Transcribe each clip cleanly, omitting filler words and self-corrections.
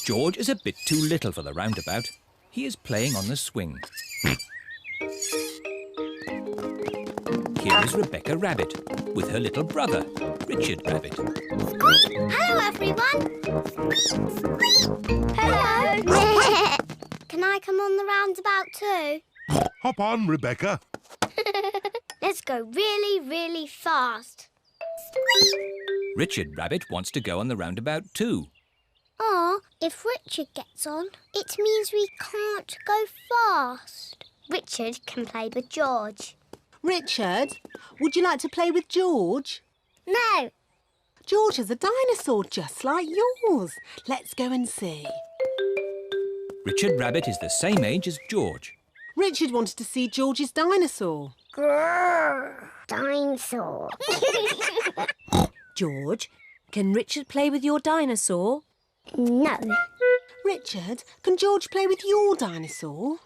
George is a bit too little for the roundabout. He is playing on the swing. Here is Rebecca Rabbit with her little brother, Richard Rabbit. Hello, everyone. Hello. Can I come on the roundabout too? Hop on, Rebecca. Let's go really, really fast. Richard Rabbit wants to go on the roundabout too. If Richard gets on, it means we can't go fast. Richard can play with George. Richard, would you like to play with George? No. George is a dinosaur just like yours. Let's go and see. Richard Rabbit is the same age as George. Richard wanted to see George's dinosaur. Grrr, dinosaur. George, can Richard play with your dinosaur? No. Richard, can George play with your dinosaur?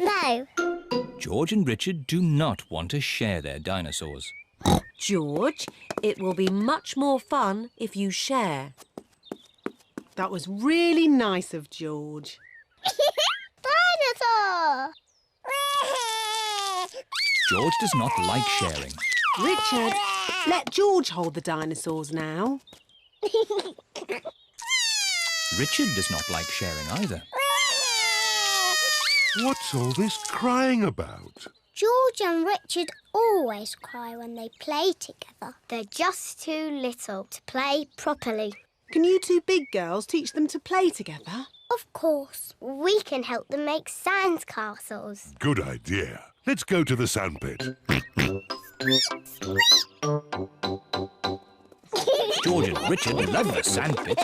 No. George and Richard do not want to share their dinosaurs. George, it will be much more fun if you share. That was really nice of George. Dinosaur! George does not like sharing. Richard, let George hold the dinosaurs now. Richard does not like sharing either. What's all this crying about? George and Richard always cry when they play together. They're just too little to play properly. Can you two big girls teach them to play together? Of course. We can help them make sand castles. Good idea. Let's go to the sandpit. George and Richard love the sandpit.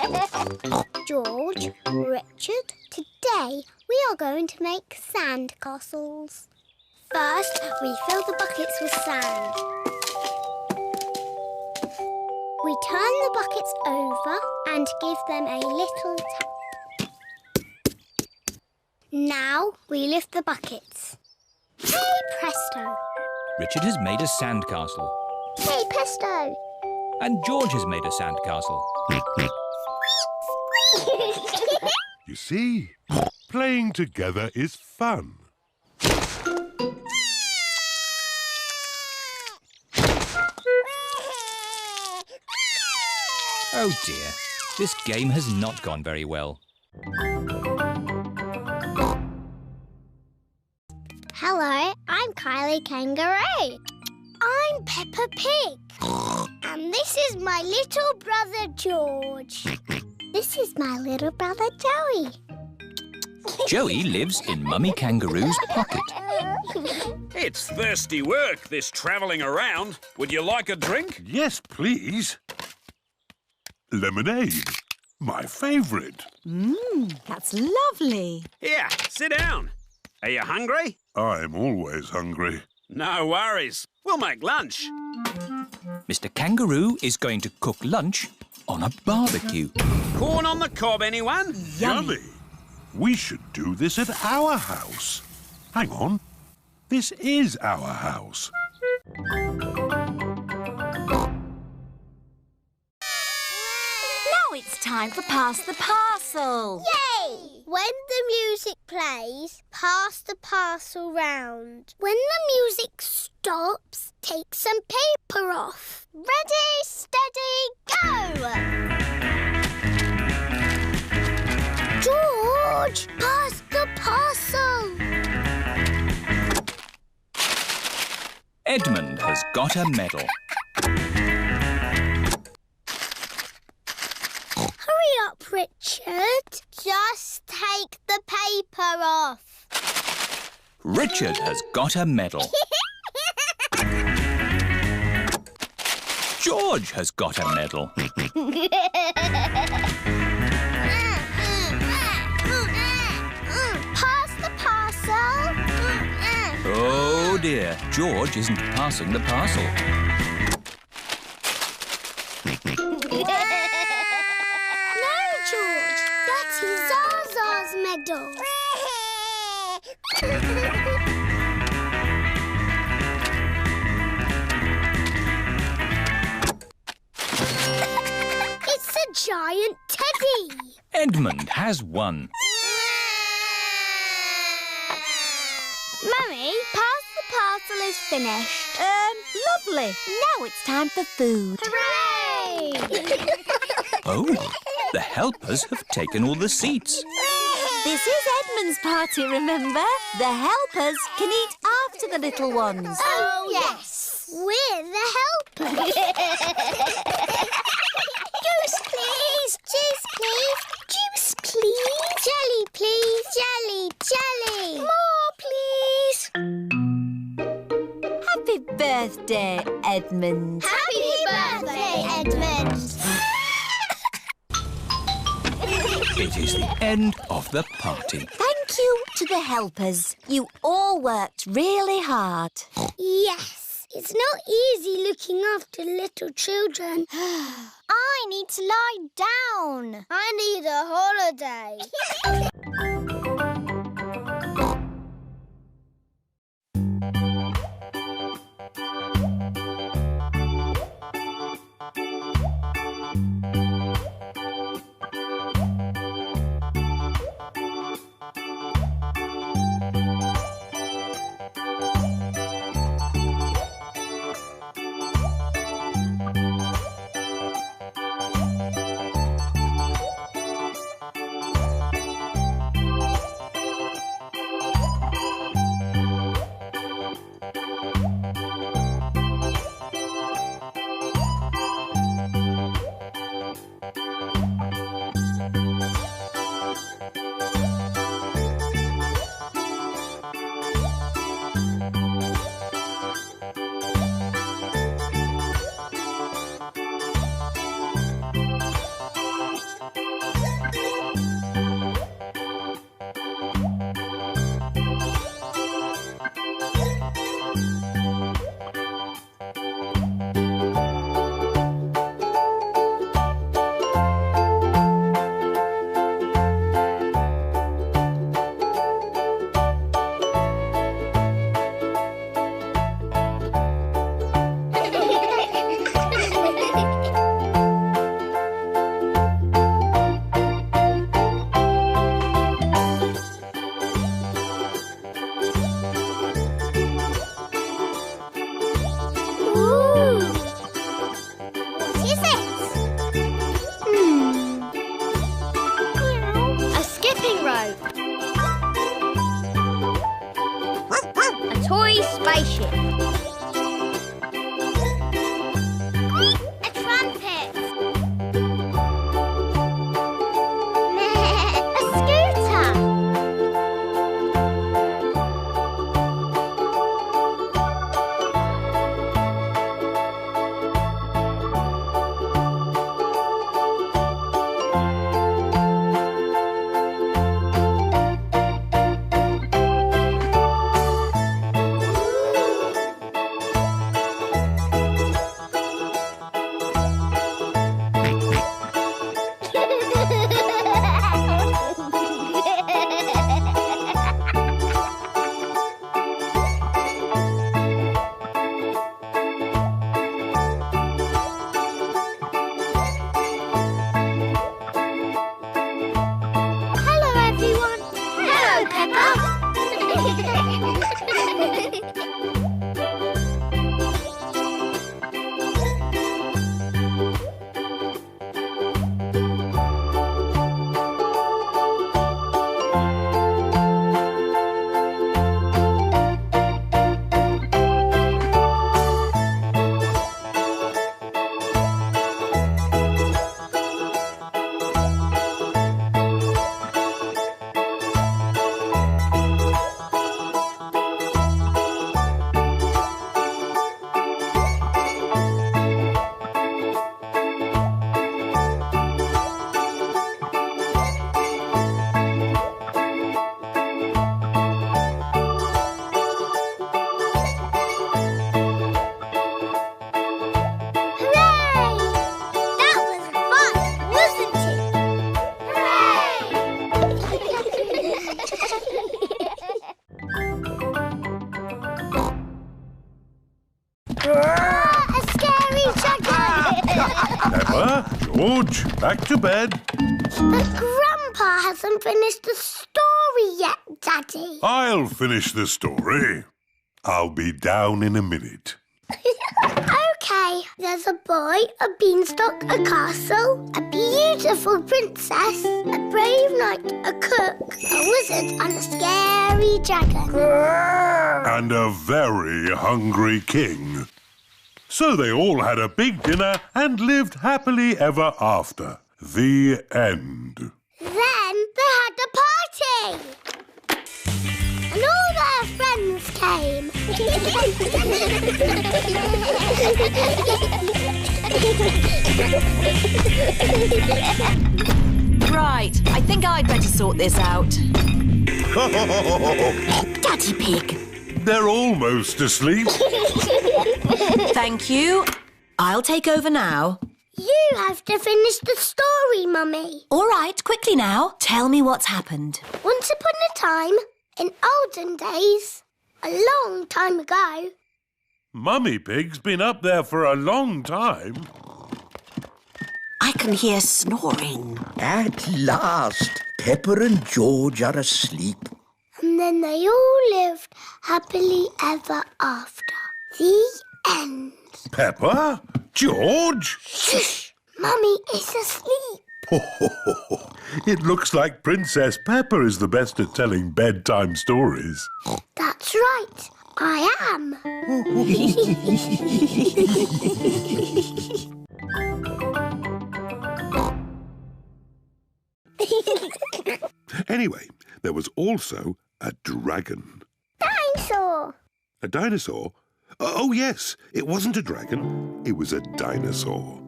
George, Richard, today we are going to make sand castles. First, we fill the buckets with sand. We turn the buckets over and give them a little tap. Now we lift the buckets. Hey, presto! Richard has made a sandcastle. Hey, presto! And George has made a sandcastle. You see, playing together is fun. Oh dear, this game has not gone very well. Hello, I'm Kylie Kangaroo. I'm Peppa Pig. And this is my little brother George. This is my little brother Joey. Joey lives in Mummy Kangaroo's pocket. It's thirsty work, this travelling around. Would you like a drink? Yes, please. Lemonade, my favourite. That's lovely. Here, sit down. Are you hungry? I'm always hungry. No worries. We'll make lunch. Mr. Kangaroo is going to cook lunch on a barbecue. Corn on the cob, anyone? Yummy. We should do this at our house. Hang on. This is our house. Now it's time for Pass the Parcel. Yay! When the music plays, pass the parcel round. When the music stops, take some paper off. Ready, steady, go! George, pass the parcel! Edmund has got a medal. Hurry up, Richard. Just take the paper off. Richard has got a medal. George has got a medal. Pass the parcel. Oh dear, George isn't passing the parcel. No, George. That's Zaza's medal. It's a a giant teddy. Edmund has won. Mummy, pass the parcel is finished. Lovely. Now it's time for food. Hooray! Oh, the helpers have taken all the seats. This is Edmund's party, remember? The helpers can eat after the little ones. Oh, yes. We're the helpers. Juice, please. Juice, please. Juice, please. Jelly, please. Jelly, jelly. More, please. Happy birthday, Edmund. Happy birthday, Edmund. It is the end of the party. Thank you to the helpers. You all worked really hard. Yes, it's not easy looking after little children. I need to lie down. I need a holiday. George, back to bed. But Grandpa hasn't finished the story yet, Daddy. I'll finish the story. I'll be down in a minute. OK, there's a boy, a beanstalk, a castle, a beautiful princess, a brave knight, a cook, a wizard and a scary dragon. And a very hungry king. So they all had a big dinner and lived happily ever after. The end. Then they had a party. And all their friends came. Right, I think I'd better sort this out. Daddy Pig. They're almost asleep. Thank you. I'll take over now. You have to finish the story, Mummy. All right, quickly now. Tell me what's happened. Once upon a time, in olden days, a long time ago. Mummy Pig's been up there for a long time. I can hear snoring. At last, Peppa and George are asleep. And then they all lived happily ever after. The end. Peppa? George? Shush! Mummy is asleep. It looks like Princess Peppa is the best at telling bedtime stories. That's right. I am. Anyway, there was also a dragon. Dinosaur. A dinosaur? Oh, yes. It wasn't a dragon. It was a dinosaur.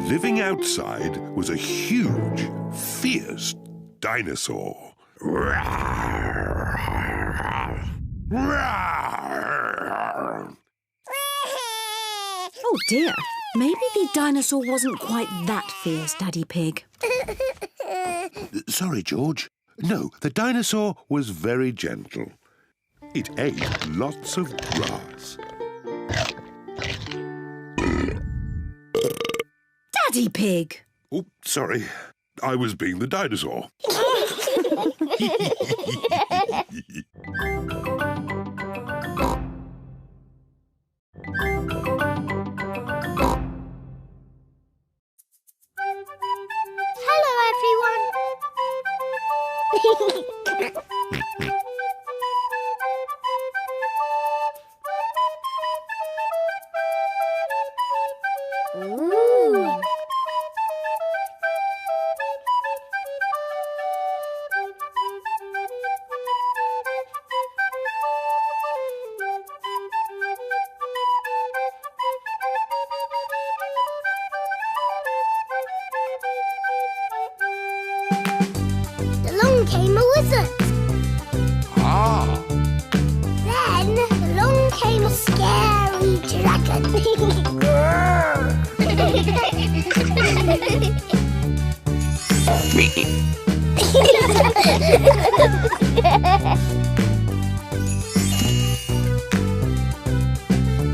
Living outside was a huge, fierce dinosaur. Oh dear, maybe the dinosaur wasn't quite that fierce, Daddy Pig. Sorry, George. No, the dinosaur was very gentle. It ate lots of grass. Daddy Pig! Oh, sorry. I was being the dinosaur. Hello, everyone. Ooh. Along came a wizard. Ah! Then along came a scary dragon.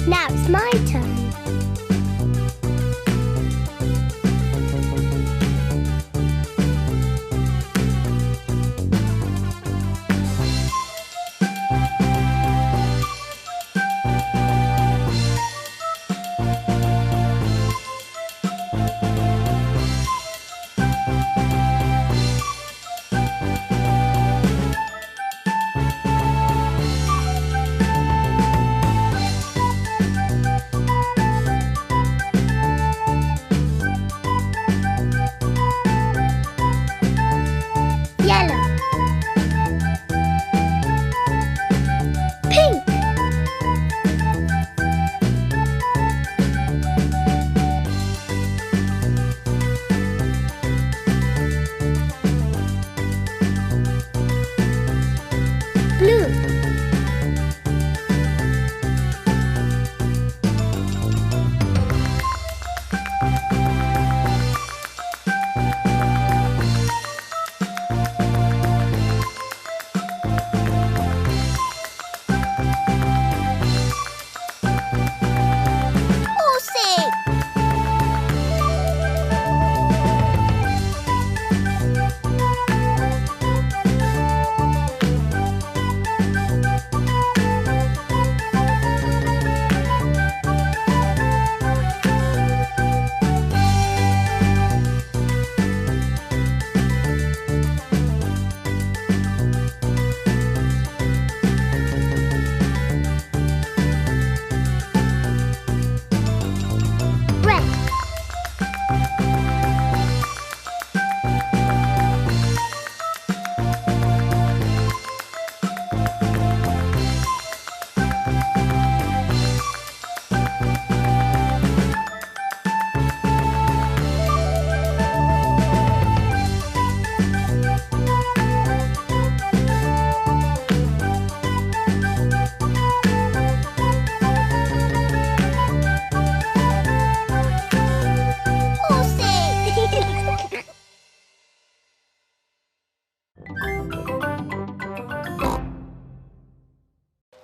Now it's my turn.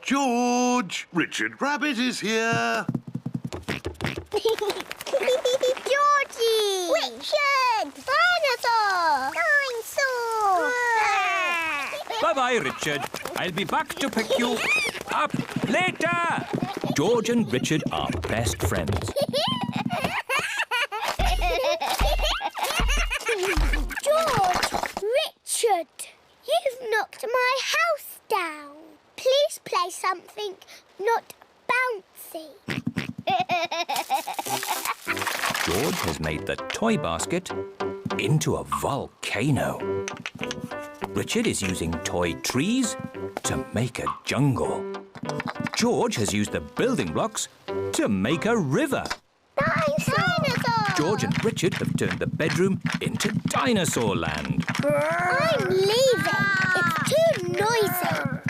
George, Richard Rabbit is here. Georgie! Richard! Dinosaur! Dinosaur! Bye-bye, Richard. I'll be back to pick you up later. George and Richard are best friends. George! Richard! You've knocked my house down. Please play something not bouncy. George has made the toy basket into a volcano. Richard is using toy trees to make a jungle. George has used the building blocks to make a river. Dinosaur! George and Richard have turned the bedroom into dinosaur land. I'm leaving. It's too noisy.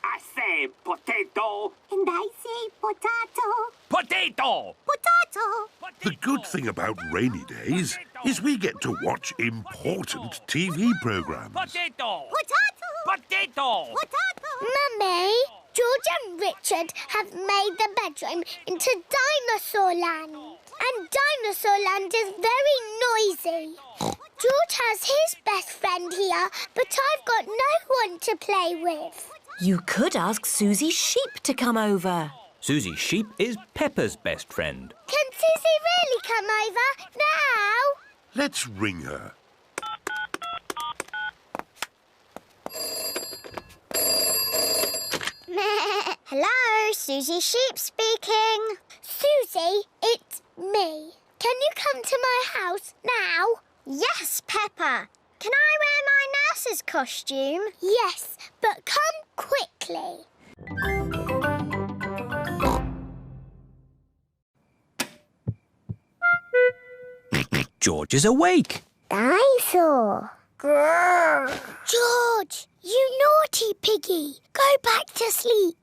I say potato. And I say potato. Potato! Potato. The good thing about rainy days is we get to watch important TV programs. Potato! Potato. Potato! Potato. Mummy, George and Richard have made the bedroom into Dinosaur Land. And Dinosaur Land is very noisy. George has his best friend here, but I've got no one to play with. You could ask Suzy Sheep to come over. Suzy Sheep is Peppa's best friend. Can Suzy really come over now? Let's ring her. Hello, Suzy Sheep speaking. Suzy, it's me. Can you come to my house now? Yes, Peppa. Can I wear my nurse's costume? Yes, but come quickly. George is awake. Dinosaur. Grrr. George, you naughty piggy. Go back to sleep.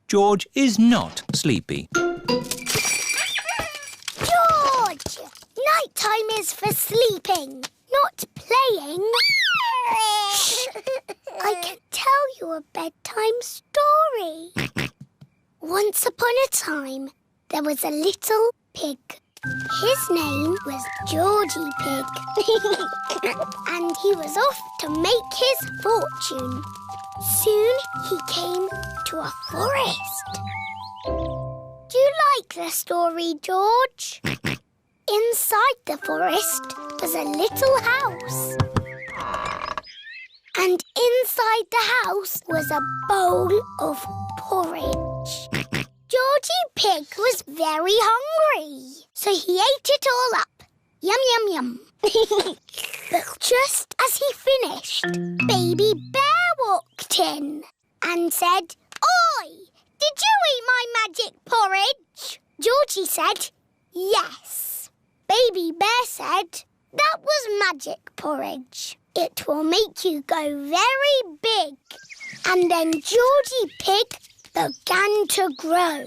George is not sleepy. George! Nighttime is for sleeping, not playing. Shh. I can tell you a bedtime story. Once upon a time, there was a little pig. His name was Georgie Pig. And he was off to make his fortune. Soon he came to a forest. Do you like the story, George? Inside the forest was a little house. And inside the house was a bowl of porridge. Georgie Pig was very hungry, so he ate it all up. Yum, yum, yum. But just as he finished, Baby Bear walked in and said, "Oi, did you eat my magic porridge?" Georgie said, "Yes." Baby Bear said, "That was magic porridge. It will make you go very big." And then Georgie Pig began to grow.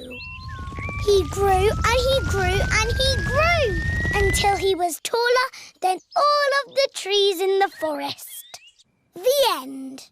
He grew and he grew and he grew until he was taller than all of the trees in the forest. The end.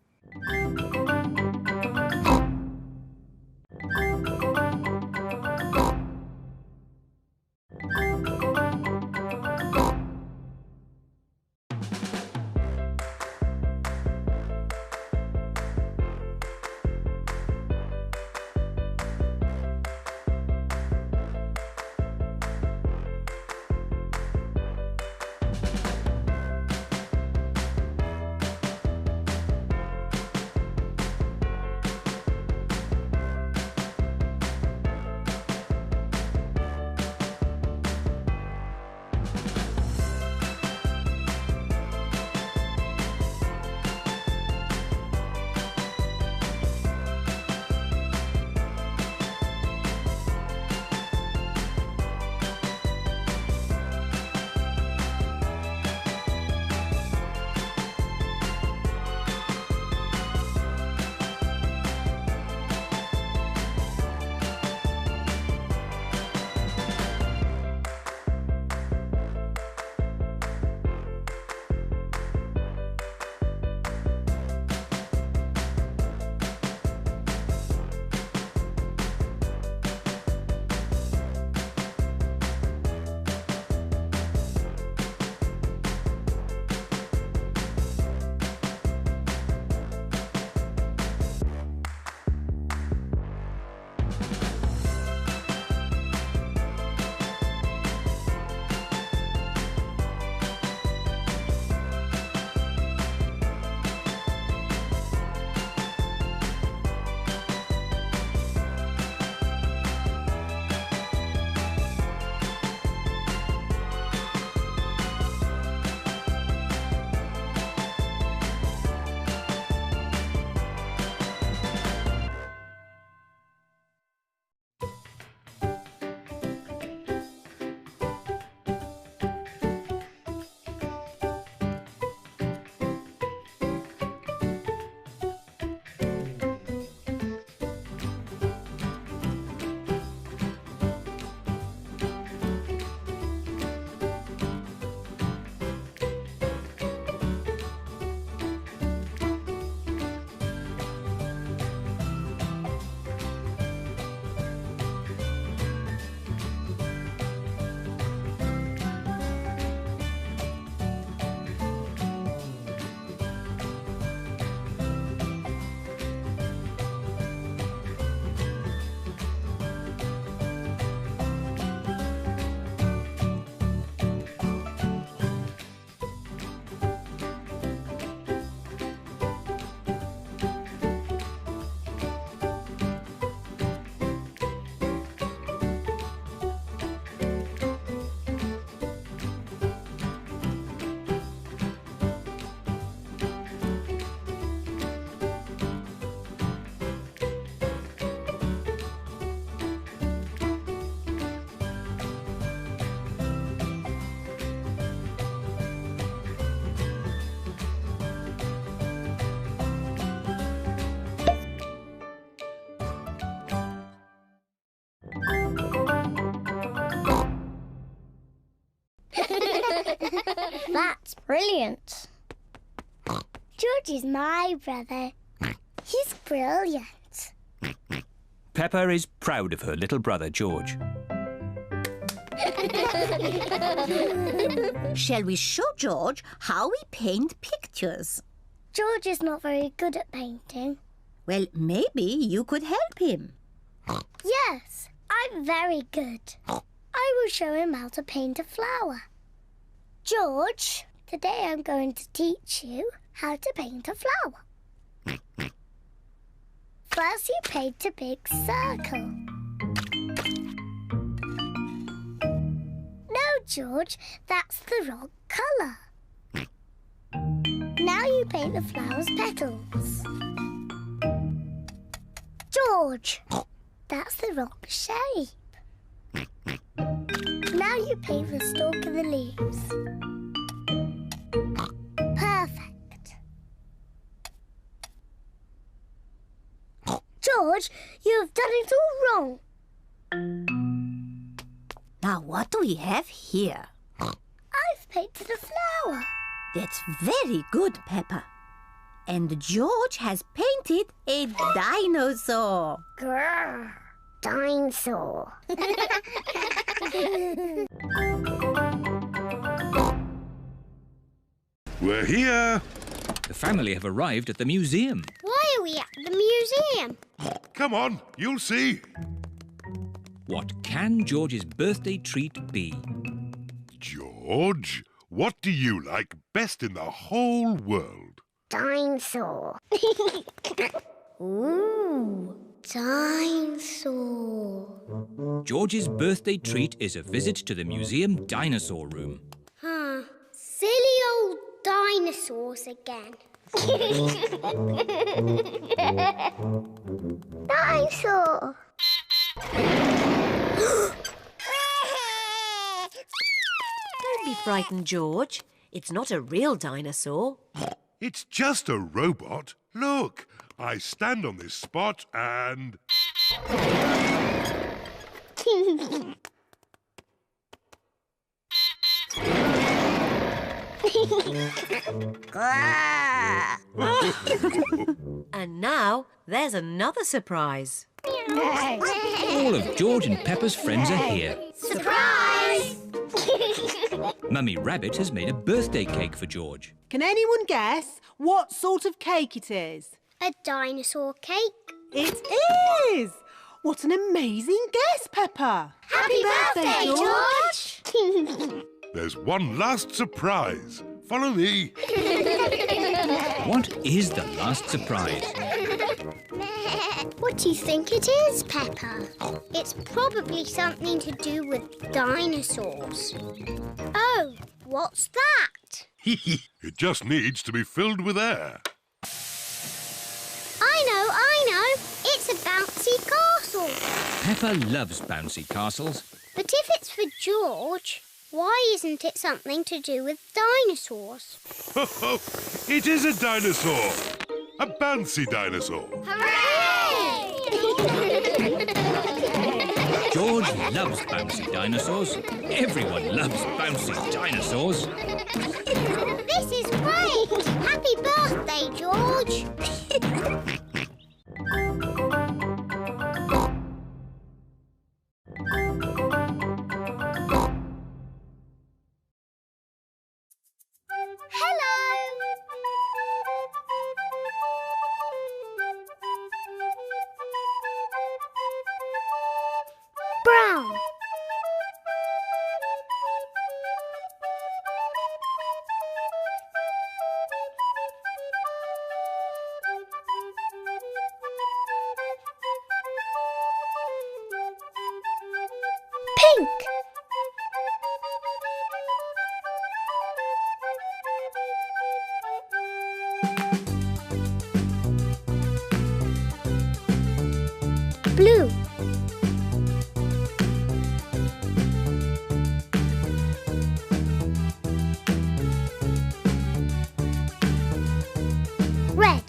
That's brilliant. George is my brother. He's brilliant. Peppa is proud of her little brother, George. Shall we show George how we paint pictures? George is not very good at painting. Well, maybe you could help him. Yes, I'm very good. I will show him how to paint a flower. George, today I'm going to teach you how to paint a flower. First you paint a big circle. No, George, that's the wrong colour. Now you paint the flower's petals. George, that's the wrong shape. Now you paint the stalk of the leaves. Perfect. George, you have done it all wrong. Now what do we have here? I've painted a flower. That's very good, Peppa. And George has painted a dinosaur. Grrr, dinosaur. We're here. The family have arrived at the museum. Why are we at the museum? Come on, you'll see. What can George's birthday treat be? George, what do you like best in the whole world? Dinosaur. Ooh, dinosaur. George's birthday treat is a visit to the museum dinosaur room. Silly old dinosaurs again. Dinosaur. Don't be frightened, George. It's not a real dinosaur. It's just a robot. Look, I stand on this spot and... And now there's another surprise. All of George and Peppa's friends are here. Surprise! Mummy Rabbit has made a birthday cake for George. Can anyone guess what sort of cake it is? A dinosaur cake. It is! What an amazing guess, Peppa! Happy birthday, George! There's one last surprise. Follow me. What is the last surprise? What do you think it is, Peppa? It's probably something to do with dinosaurs. Oh, what's that? It just needs to be filled with air. I know. It's a bouncy castle. Peppa loves bouncy castles. But if it's for George, why isn't it something to do with dinosaurs? It is a dinosaur. A bouncy dinosaur. Hooray! George loves bouncy dinosaurs. Everyone loves bouncy dinosaurs. This is great! Happy birthday, George! Brown. Pink. Blue. Red.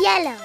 Yellow.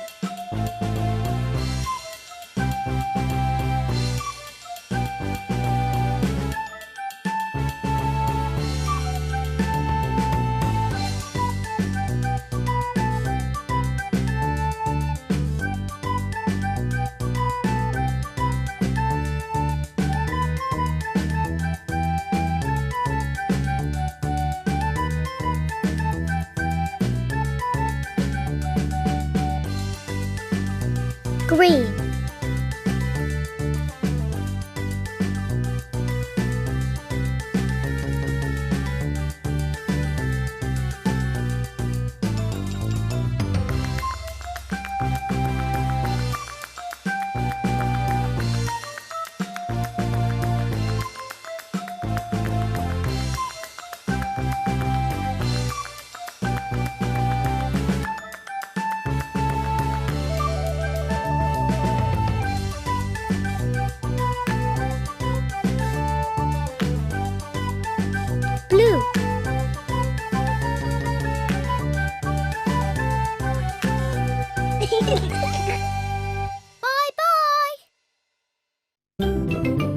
Green. Blue. Bye-bye.